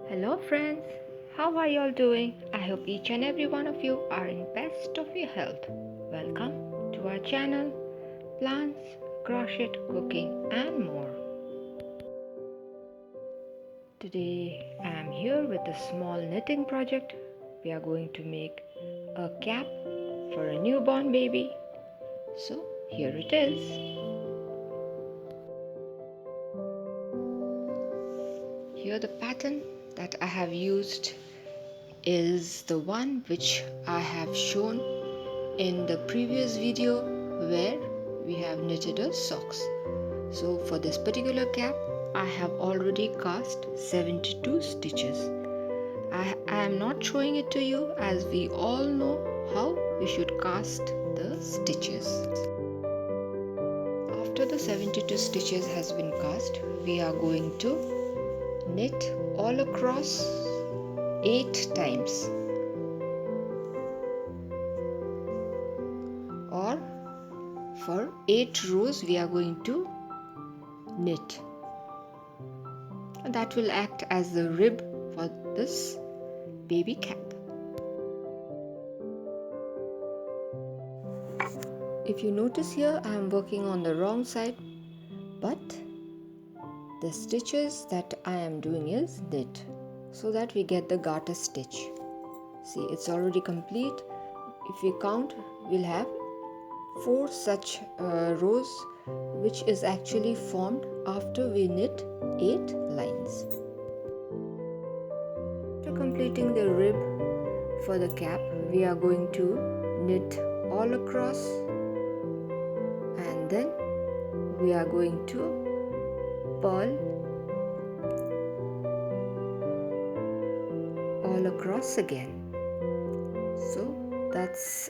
Hello friends, how are you all doing? I hope each and every one of you are in best of your health. Welcome to our channel Plants, Crochet, Cooking and more. Today I am here with a small knitting project. We are going to make a cap for a newborn baby. So here it is. Here the pattern that I have used is the one which I have shown in the previous video where we have knitted a socks. So for this particular cap I have already cast 72 stitches. I am not showing it to you as we all know how we should cast the stitches. After the 72 stitches has been cast, we are going to knit all across 8 times, or for 8 rows we are going to knit. That will act as the rib for this baby cap. If you notice here, I am working on the wrong side, but the stitches that I am doing is knit so that we get the garter stitch. See, it's already complete. If we count, we'll have 4 such rows, which is actually formed after we knit 8 lines. After completing the rib for the cap, we are going to knit all across, and then we are going to purl all across again. So that's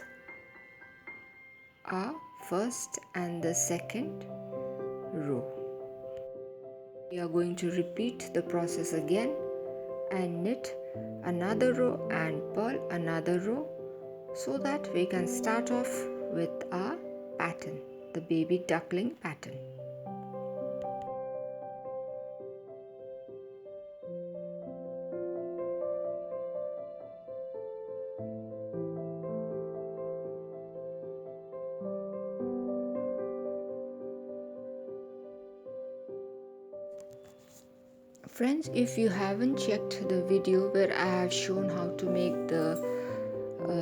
our first and the second row. We are going to repeat the process again and knit another row and purl another row so that we can start off with our pattern, the baby duckling pattern. Friends, if you haven't checked the video where I have shown how to make the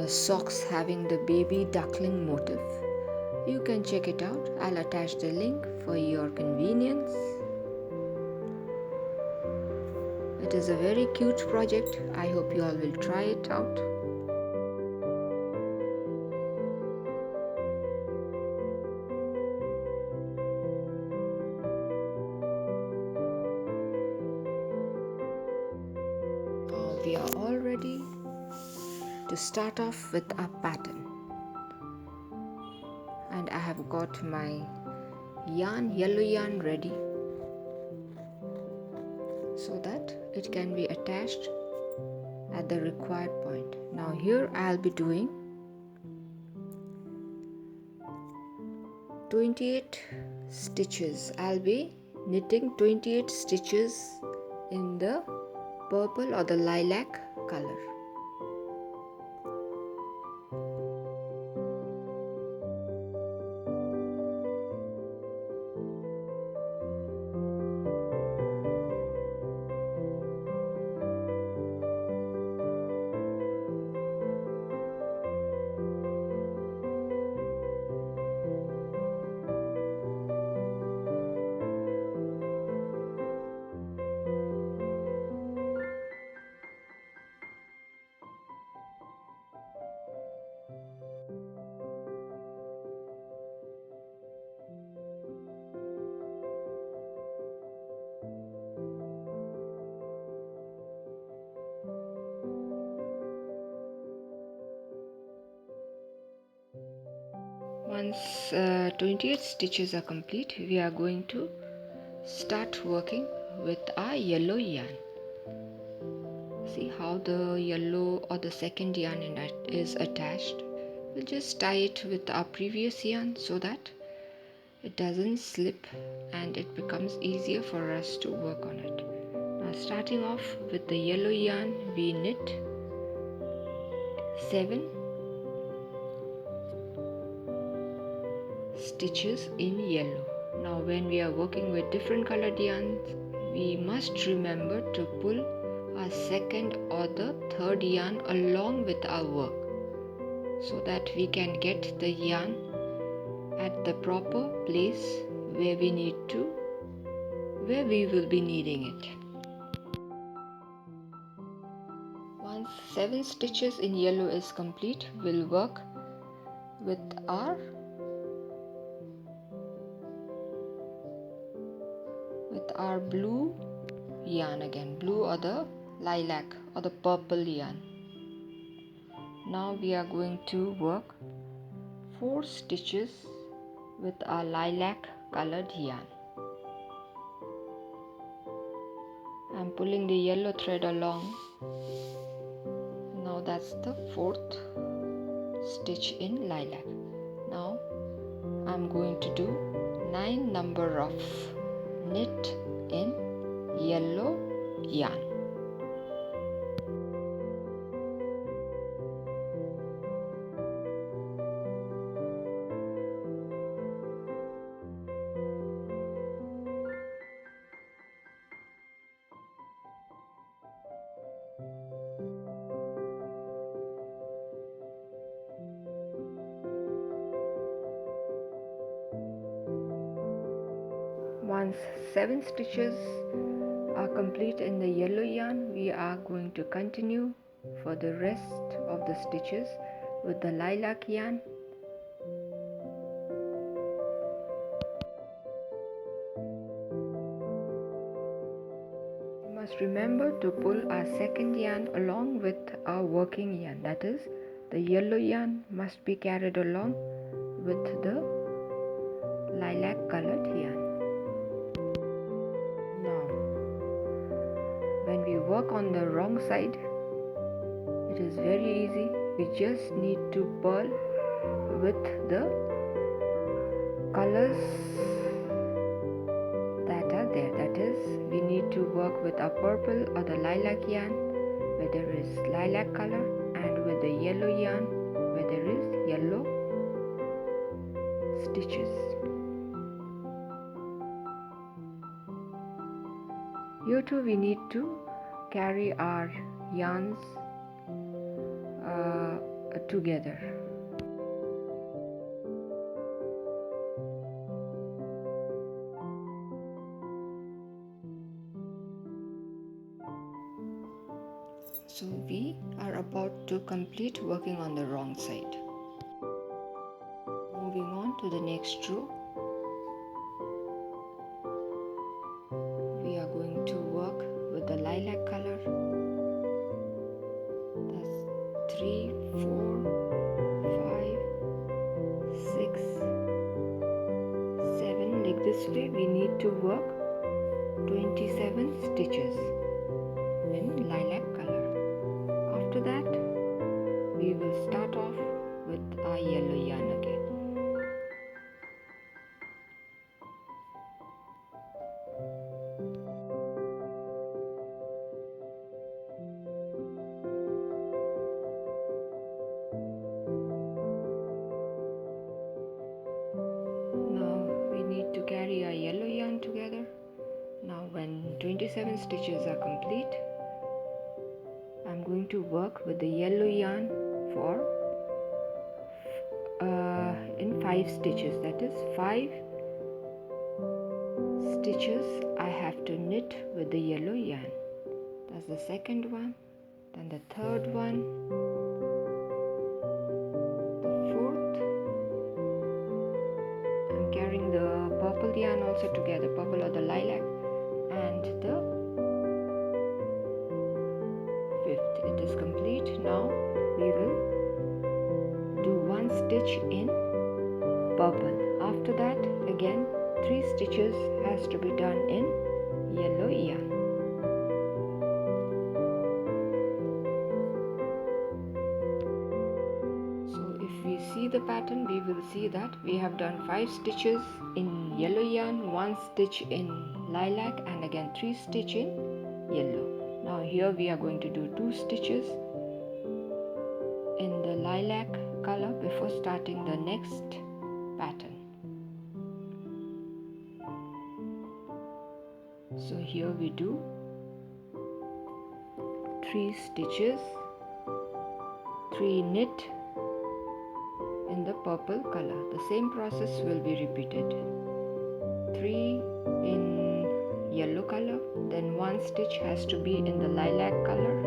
socks having the baby duckling motif, you can check it out. I'll attach the link for your convenience. It is a very cute project. I hope you all will try it out. We are all ready to start off with our pattern, and I have got my yellow yarn ready so that it can be attached at the required point. Now here I'll be doing 28 stitches. I'll be knitting 28 stitches in the purple or the lilac color. Once 28 stitches are complete, we are going to start working with our yellow yarn. See how the yellow or the second yarn in it is attached. We'll just tie it with our previous yarn so that it doesn't slip and it becomes easier for us to work on it. Starting off with the yellow yarn, we knit 7 stitches in yellow. Now when we are working with different colored yarns, we must remember to pull our second or the third yarn along with our work, so that we can get the yarn at the proper place where we will be needing it. Once 7 stitches in yellow is complete, we'll work with our blue yarn again, blue or the lilac or the purple yarn. Now we are going to work 4 stitches with our lilac colored yarn. I'm pulling the yellow thread along. Now that's the 4th stitch in lilac. Now I'm going to do 9 number of knit in yellow yarn. Once 7 stitches are complete in the yellow yarn, we are going to continue for the rest of the stitches with the lilac yarn. We must remember to pull our second yarn along with our working yarn, that is, the yellow yarn must be carried along with the lilac colored yarn. When we work on the wrong side, it is very easy. We just need to purl with the colors that are there. That is, we need to work with a purple or the lilac yarn where there is lilac color, and with the yellow yarn where there is yellow stitches. Here too we need to carry our yarns together. So we are about to complete working on the wrong side. Moving on to the next row. We are going to work with the lilac color. That's 3, 4, 5, 6, 7. Like this way we need to work 27 stitches in lilac color. After that we will start off with our yellow yarn again. Carry our yellow yarn together. Now when 27 stitches are complete, I'm going to work with the yellow yarn for in 5 stitches, that is 5 stitches I have to knit with the yellow yarn. That's the second one, then the third one, the fourth. I'm carrying the purple yarn also together, purple or the lilac, and the fifth. It is complete. Now we will do 1 stitch in purple. After that again 3 stitches has to be done in yellow yarn. So if we see the pattern, we will see that we have done 5 stitches in yellow yarn, 1 stitch in lilac, and again 3 stitch in yellow. Now here we are going to do 2 stitches in the lilac color before starting the next pattern. So here we do 3 stitches, 3 knit in the purple color. The same process will be repeated. 3 in yellow color, then 1 stitch has to be in the lilac color,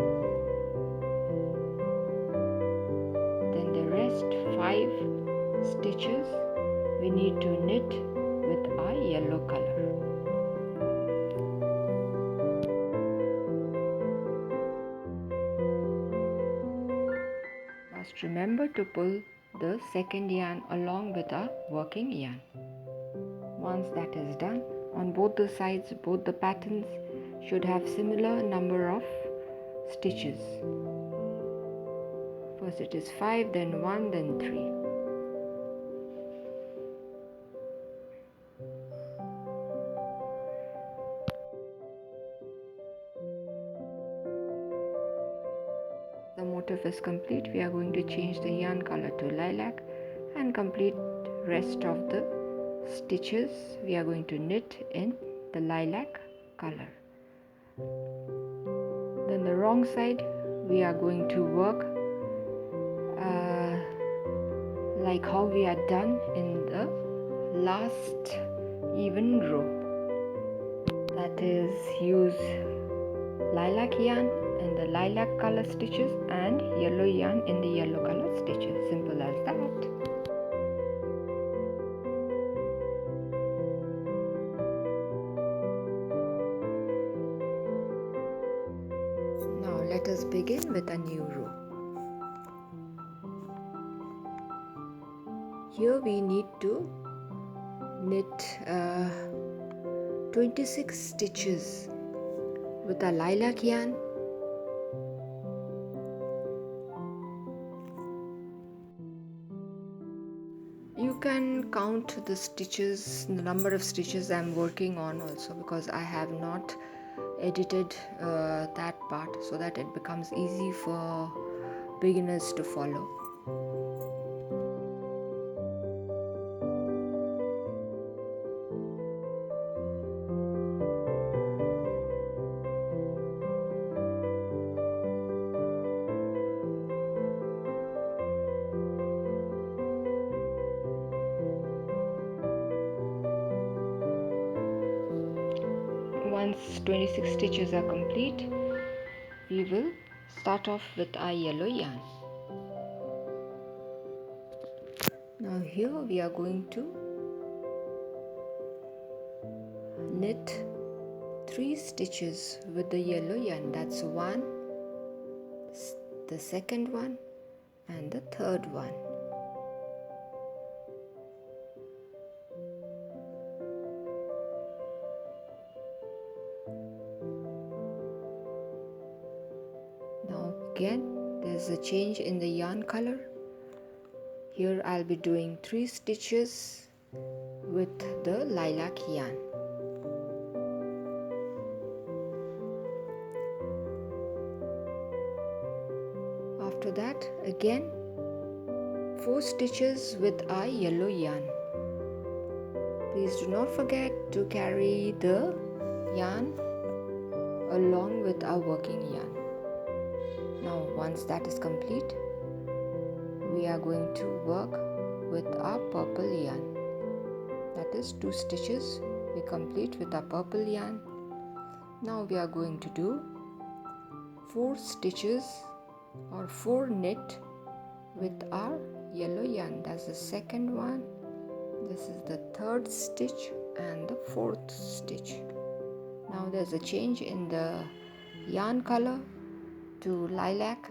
then the rest 5 stitches we need to knit with our yellow color. Must remember to pull the second yarn along with our working yarn. Once that is done, on both the sides, both the patterns should have similar number of stitches. First it is 5, then 1, then 3. The motif is complete. We are going to change the yarn color to lilac and complete rest of the stitches we are going to knit in the lilac color. Then the wrong side we are going to work like how we had done in the last even row. That is, use lilac yarn in the lilac color stitches and yellow yarn in the yellow color stitches. Simple as that. Now let us begin with a new row. Here we need to knit 26 stitches with a lilac yarn. You can count the stitches, the number of stitches I'm working on also, because I have not edited that part so that it becomes easy for beginners to follow. Once 26 stitches are complete, we will start off with our yellow yarn. Now here we are going to knit 3 stitches with the yellow yarn. That's 1, the second one, and the third one. Now again there's a change in the yarn color. Here I'll be doing 3 stitches with the lilac yarn. After that again 4 stitches with our yellow yarn. Please do not forget to carry the yarn along with our working yarn. Now once that is complete, we are going to work with our purple yarn. That is 2 stitches we complete with our purple yarn. Now we are going to do 4 stitches or 4 knit with our yellow yarn. That's the second one, this is the third stitch and the fourth stitch. Now there's a change in the yarn color to lilac,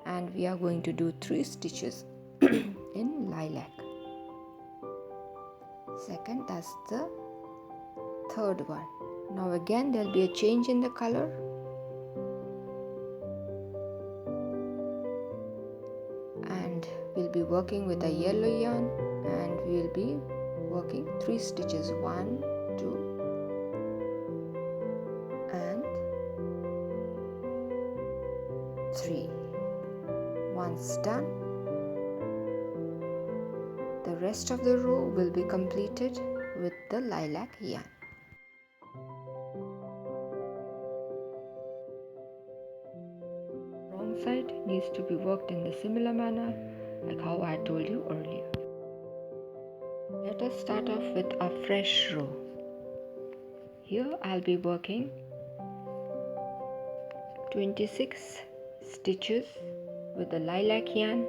and we are going to do 3 stitches in lilac. Second, that's the third one. Now again there'll be a change in the color, and we'll be working with a yellow yarn, and we'll be working 3 stitches, 1, 2 and 3. Once done, the rest of the row will be completed with the lilac yarn. Wrong side needs to be worked in the similar manner like how I told you earlier. Let us start off with a fresh row. Here I'll be working 26 stitches with the lilac yarn.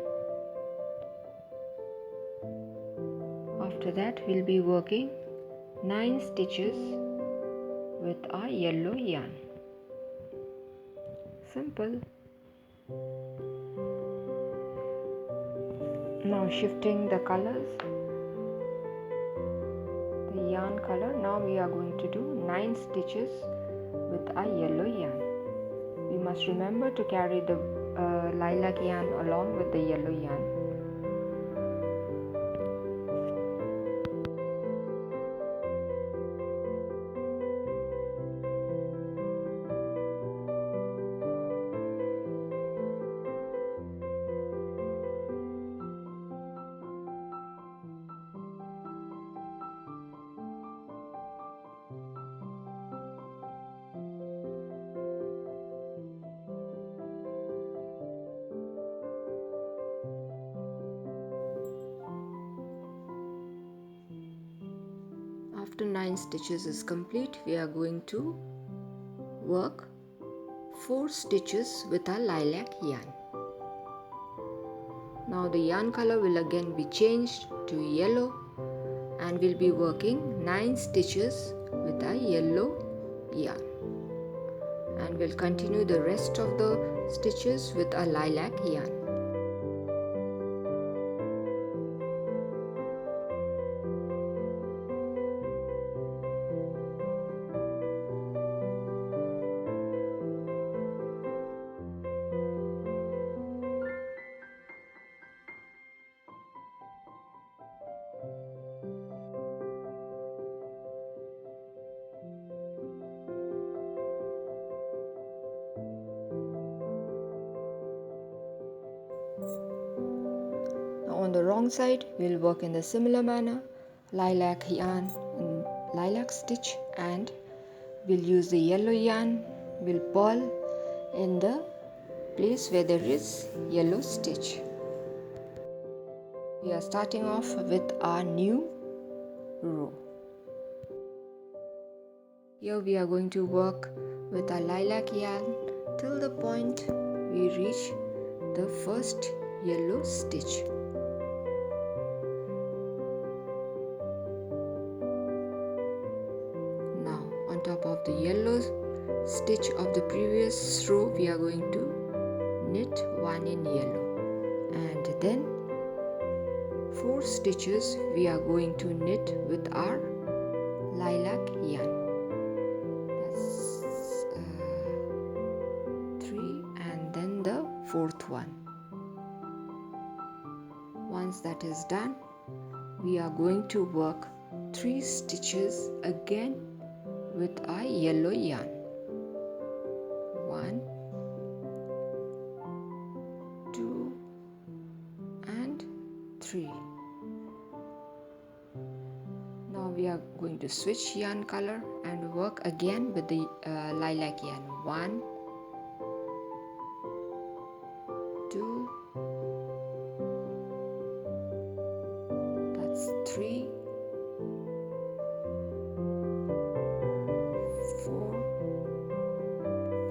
After that we'll be working 9 stitches with our yellow yarn. Simple. Now shifting the colors, the yarn color, now we are going to do 9 stitches with our yellow yarn. We must remember to carry the lilac yarn along with the yellow yarn. After 9 stitches is complete, we are going to work 4 stitches with our lilac yarn. Now the yarn color will again be changed to yellow and we'll be working 9 stitches with our yellow yarn. And we'll continue the rest of the stitches with our lilac yarn. On the wrong side, we'll work in the similar manner, lilac yarn and lilac stitch, and we'll use the yellow yarn, we'll purl in the place where there is yellow stitch. We are starting off with our new row. Here we are going to work with our lilac yarn till the point we reach the first yellow stitch. On top of the yellow stitch of the previous row, we are going to knit 1 in yellow, and then 4 stitches we are going to knit with our lilac yarn. That's 3, and then the 4th one. Once that is done, we are going to work 3 stitches again with our yellow yarn. 1, 2 and 3. Now we are going to switch yarn color and work again with the lilac yarn. 1, 2, that's 3, 4,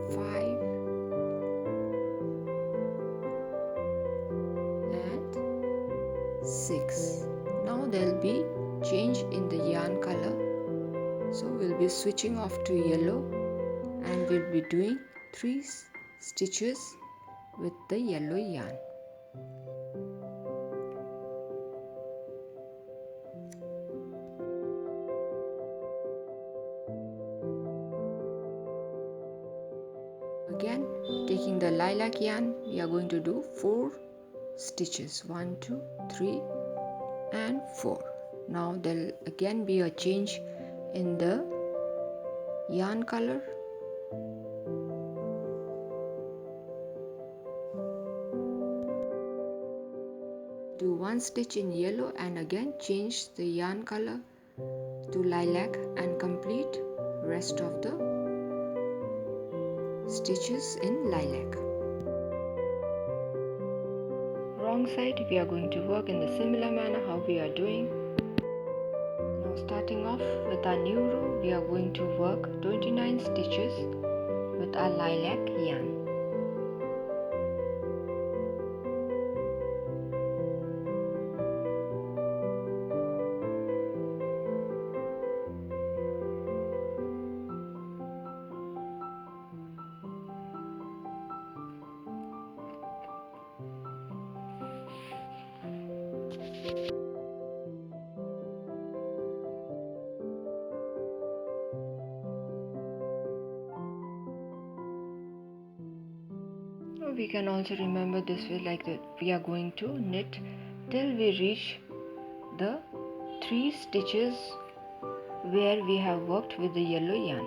5 and 6. Now there will be change in the yarn color, so we'll be switching off to yellow and we'll be doing 3 stitches with the yellow yarn. Again, taking the lilac yarn, we are going to do 4 stitches. 1, 2, 3 and 4. Now there will again be a change in the yarn color. one stitch in yellow and again change the yarn color to lilac and complete rest of the stitches in lilac. Wrong side, we are going to work in the similar manner how we are doing. Now starting off with our new row, we are going to work 29 stitches with our lilac yarn. We can also remember this way like that. We are going to knit till we reach the 3 stitches where we have worked with the yellow yarn.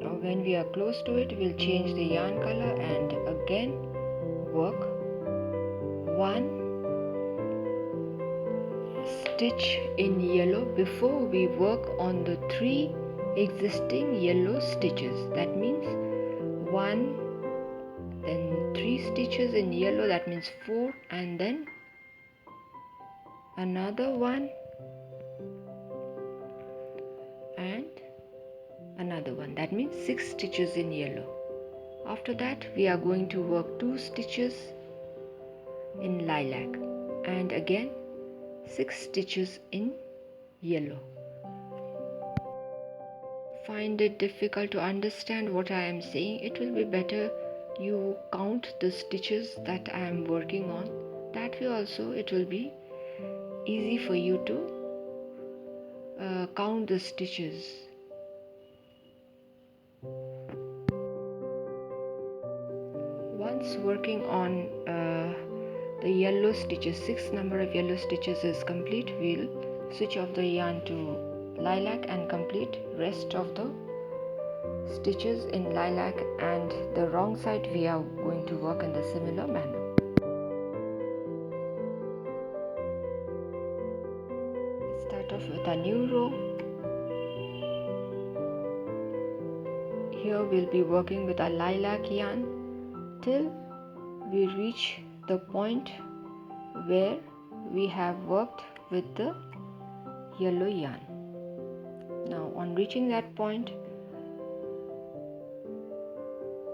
Now when we are close to it, we'll change the yarn color and again work 1 stitch in yellow before we work on the 3 existing yellow stitches. That means 1, then 3 stitches in yellow, that means 4, and then another 1 and another 1, that means 6 stitches in yellow. After that we are going to work 2 stitches in lilac and again 6 stitches in yellow. Find it difficult to understand what I am saying, it will be better you count the stitches that I am working on. That way also it will be easy for you to count the stitches. Once working on the yellow stitches, 6 number of yellow stitches is complete, we'll switch off the yarn to lilac and complete rest of the stitches in lilac, and the wrong side we are going to work in the similar manner. Let's start off with a new row. Here we'll be working with a lilac yarn till we reach the point where we have worked with the yellow yarn. Now on reaching that point,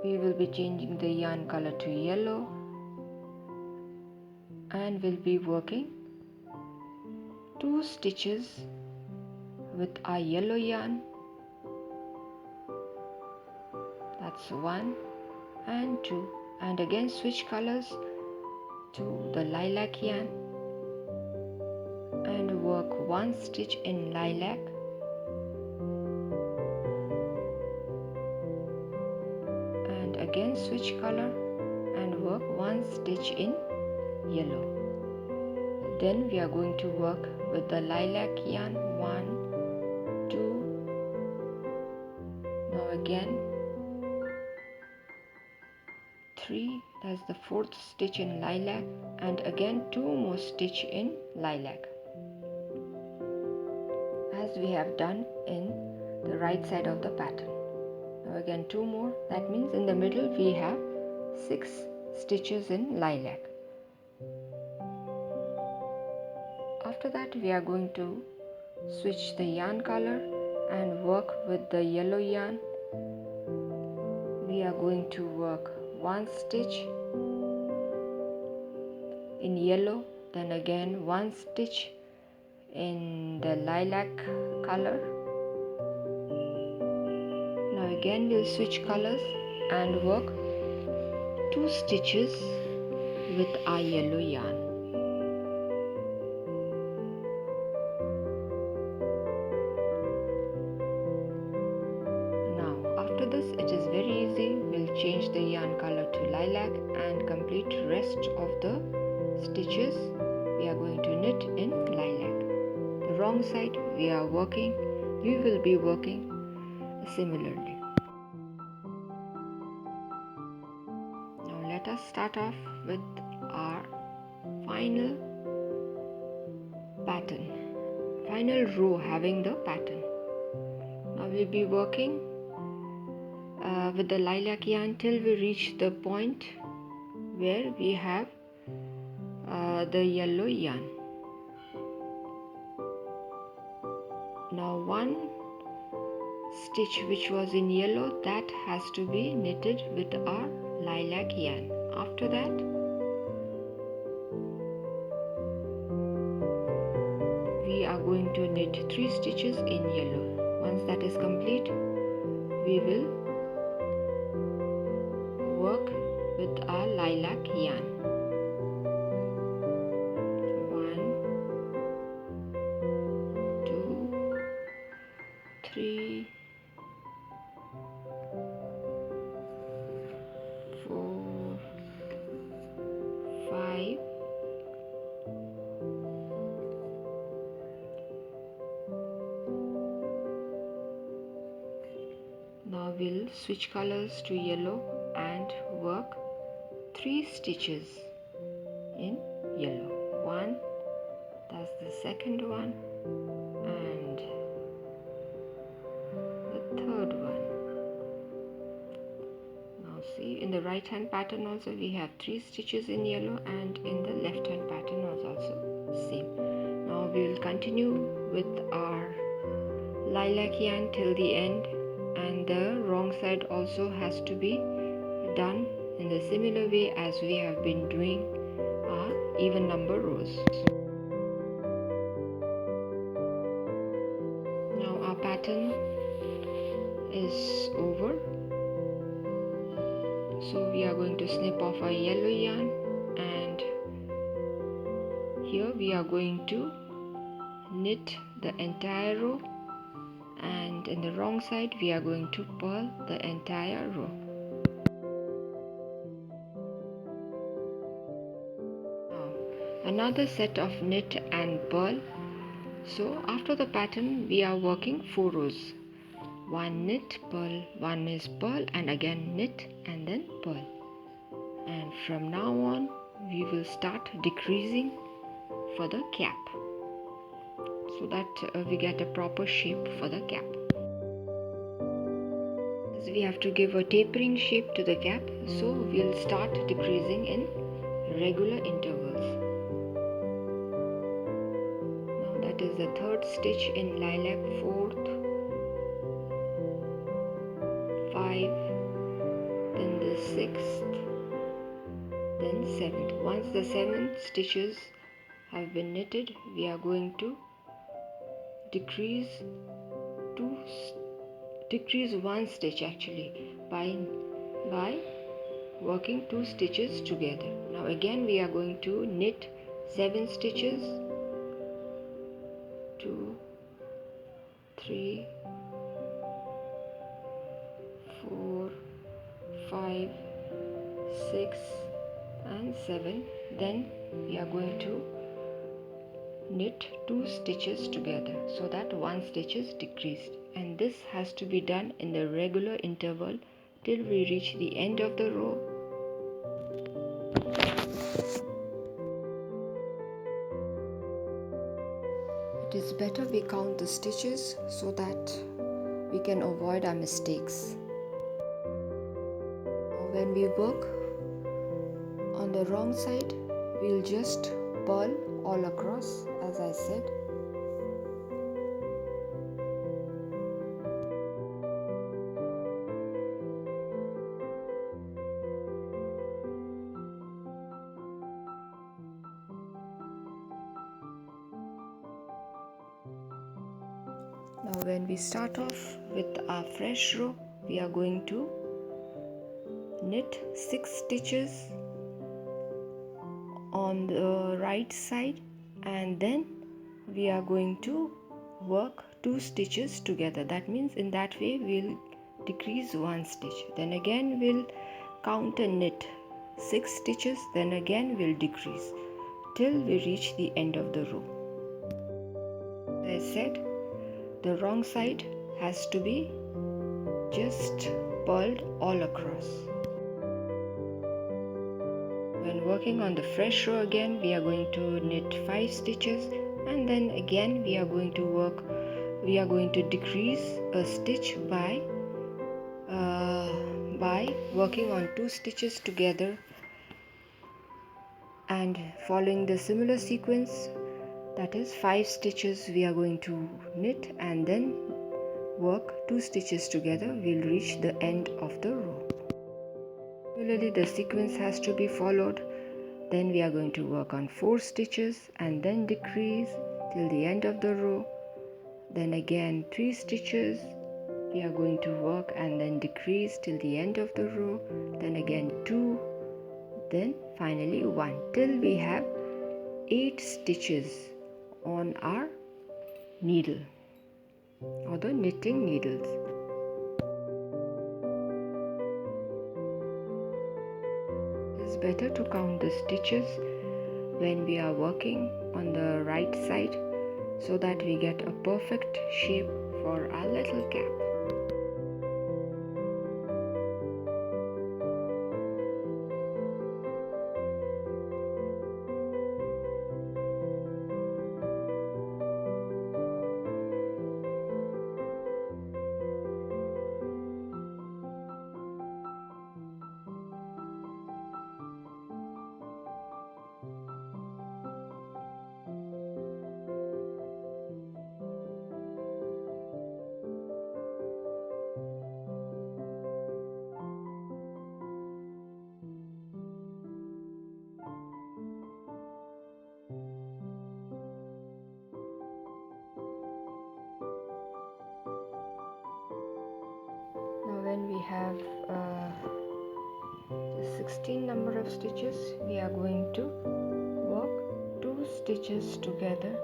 we will be changing the yarn color to yellow and will be working 2 stitches with our yellow yarn. That's 1 and 2, and again switch colors to the lilac yarn and work 1 stitch in lilac and again switch color and work 1 stitch in yellow. Then we are going to work with the lilac yarn 1, 2, now again 3, that's the 4th stitch in lilac, and again 2 more stitch in lilac, as we have done in the right side of the pattern. Now again 2 more, that means in the middle we have 6 stitches in lilac. After that we are going to switch the yarn color and work with the yellow yarn. We are going to work 1 stitch in yellow, then again 1 stitch in the lilac color. Now again we'll switch colors and work 2 stitches with our yellow yarn. Now after this it is very easy, we'll change the yarn color to lilac and complete rest of the stitches we are going to knit in lilac. The wrong side we will be working similarly. first start off with our final pattern, final row having the pattern. Now we'll be working with the lilac yarn till we reach the point where we have the yellow yarn. Now one stitch which was in yellow, that has to be knitted with our lilac yarn. After that, we are going to knit 3 stitches in yellow. Once that is complete, we will work with our lilac yarn. 1, 2, 3, 4, 5, now we'll switch colors to yellow and work 3 stitches in yellow. 1, that's the second one, and the third one. Now see, in the right hand pattern also we have 3 stitches in yellow, and in the left hand pattern was also same. Now we will continue with our lilac yarn till the end, and the wrong side also has to be done in the similar way as we have been doing our even number rows. Now our pattern is over, so we are going to snip off our yellow yarn, and here we are going to knit the entire row, and in the wrong side we are going to purl the entire row. Now another set of knit and purl. So after the pattern we are working 4 rows. 1 knit, purl, 1 is purl, and again knit and then purl. And from now on we will start decreasing for the cap, so that we get a proper shape for the cap. As we have to give a tapering shape to the cap, so we'll start decreasing in regular intervals. Now that is the 3rd stitch in lilac, 4th, 5, then the 6th, then 7th. Once the 7 stitches have been knitted, we are going to decrease 1 stitch actually by working 2 stitches together. Now again we are going to knit 7 stitches, 2, 3, 4, 5, 6 and 7. Then we are going to knit 2 stitches together so that 1 stitch is decreased, and this has to be done in the regular interval till we reach the end of the row. It is better we count the stitches so that we can avoid our mistakes. When we work on the wrong side, we'll just purl all across, as I said. Now when we start off with our fresh row, we are going to knit 6 stitches on the right side, and then we are going to work 2 stitches together. That means in that way we'll decrease 1 stitch. Then again we'll count and knit 6 stitches, then again we'll decrease till we reach the end of the row. As I said, the wrong side has to be just purled all across. working on the fresh row again, we are going to knit 5 stitches, and then again we are going to decrease a stitch by working on 2 stitches together and following the similar sequence. That is 5 stitches we are going to knit and then work 2 stitches together. We'll reach the end of the row. Similarly, the sequence has to be followed. Then we are going to work on 4 stitches and then decrease till the end of the row. Then again 3 stitches we are going to work and then decrease till the end of the row. Then again 2, then finally 1, till we have 8 stitches on our needle or the knitting needles. It is better to count the stitches when we are working on the right side so that we get a perfect shape for our little cap. When we have the 16 number of stitches, we are going to work 2 stitches together.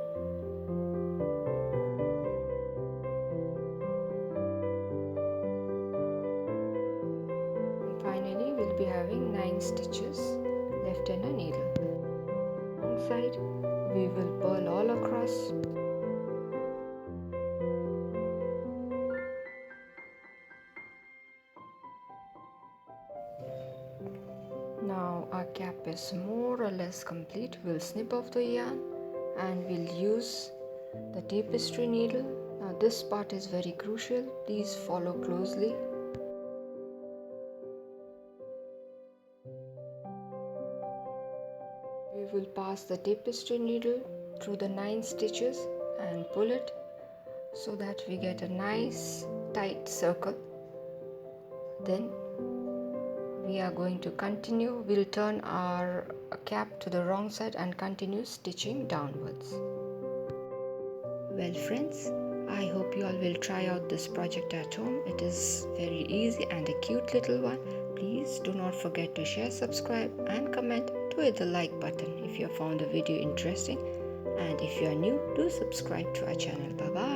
And finally, we'll be having 9 stitches left in a needle. One side, we will purl all across. Now our cap is more or less complete. We'll snip off the yarn and we'll use the tapestry needle. Now this part is very crucial. Please follow closely. We will pass the tapestry needle through the 9 stitches and pull it so that we get a nice tight circle. Then we are going to continue. We'll turn our cap to the wrong side and continue stitching downwards. Well friends, I hope you all will try out this project at home. It is very easy and a cute little one. Please do not forget to share, subscribe and comment. Do hit the like button if you have found the video interesting, and if you are new, do subscribe to our channel. Bye bye.